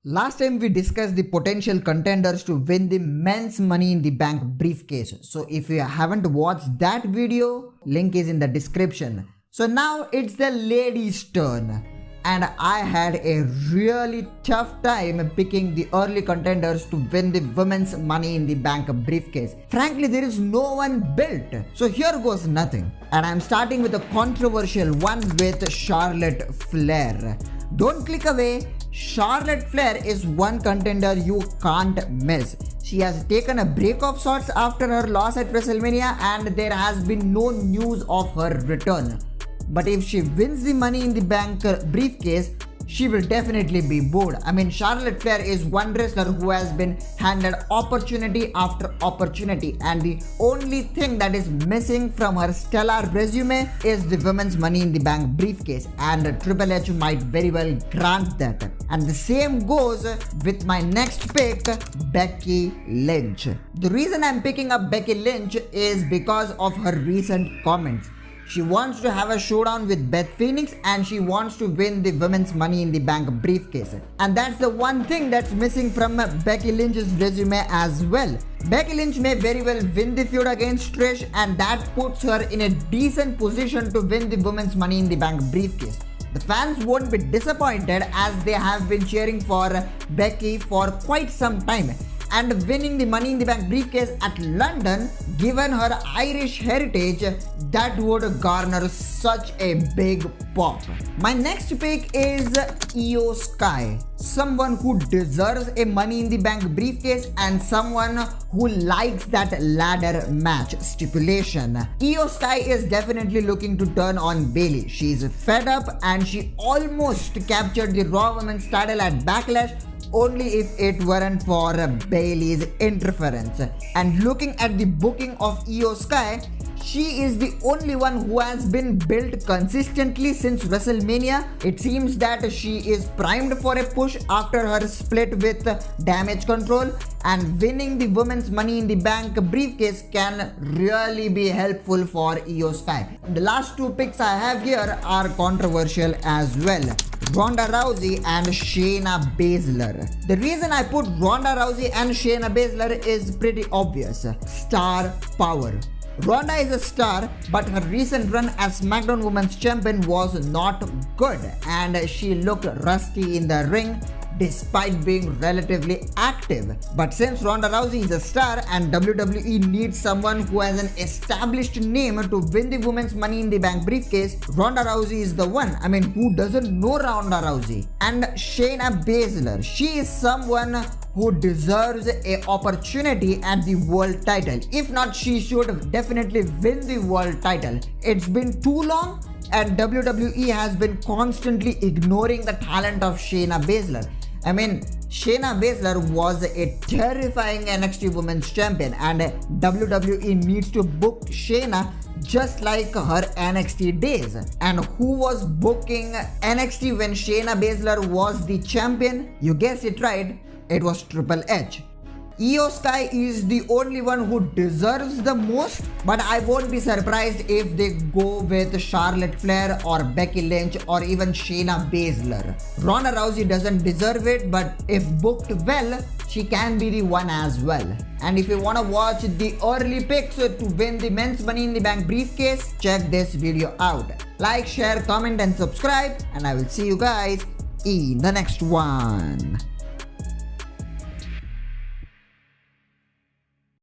Last time we discussed the potential contenders to win the men's Money in the Bank briefcase. So if you haven't watched that video, link is in the description. So now it's the ladies' turn. And I had a really tough time picking the early contenders to win the women's Money in the Bank briefcase. Frankly, there is no one built. So here goes nothing. And I'm starting with a controversial one with Charlotte Flair. Don't click away. Charlotte Flair is one contender you can't miss. She has taken a break of sorts after her loss at WrestleMania and there has been no news of her return. But if she wins the Money in the Bank briefcase, she will definitely be bold. I mean, Charlotte Flair is one wrestler who has been handed opportunity after opportunity, and the only thing that is missing from her stellar resume is the women's Money in the Bank briefcase, and Triple H might very well grant that. And the same goes with my next pick, Becky Lynch. The reason I'm picking up Becky Lynch is because of her recent comments. She wants to have a showdown with Beth Phoenix and she wants to win the women's Money in the Bank briefcase. And that's the one thing that's missing from Becky Lynch's resume as well. Becky Lynch may very well win the feud against Trish and that puts her in a decent position to win the women's Money in the Bank briefcase. The fans won't be disappointed as they have been cheering for Becky for quite some time. And winning the Money in the Bank briefcase at London, given her Irish heritage, that would garner such a big pop. My next pick is Io Sky, someone who deserves a Money in the Bank briefcase and someone who likes that ladder match stipulation. Io Sky is definitely looking to turn on Bayley. She's fed up and she almost captured the Raw Women's title at Backlash, only if it weren't for Bayley's interference. And looking at the booking of Io Sky, she is the only one who has been built consistently since WrestleMania. It seems that she is primed for a push after her split with Damage Control, and winning the women's Money in the Bank briefcase can really be helpful for Io Sky. The last two picks I have here are controversial as well. Ronda Rousey and Shayna Baszler. The reason I put Ronda Rousey and Shayna Baszler is pretty obvious. Star power. Ronda is a star, but her recent run as SmackDown Women's Champion was not good and she looked rusty in the ring despite being relatively active. But since Ronda Rousey is a star and WWE needs someone who has an established name to win the women's Money in the Bank briefcase, Ronda Rousey is the one. I mean, who doesn't know Ronda Rousey? And Shayna Baszler, she is someone who deserves an opportunity at the world title. If not, she should definitely win the world title. It's been too long and WWE has been constantly ignoring the talent of Shayna Baszler. I mean, Shayna Baszler was a terrifying NXT Women's Champion and WWE needs to book Shayna just like her NXT days. And who was booking NXT when Shayna Baszler was the champion? You guessed it right, it was Triple H. Io Sky is the only one who deserves the most, but I won't be surprised if they go with Charlotte Flair or Becky Lynch or even Shayna Baszler. Ronda Rousey doesn't deserve it, but if booked well, she can be the one as well. And if you want to watch the early picks to win the men's Money in the Bank briefcase, check this video out. Like, share, comment and subscribe, and I will see you guys in the next one.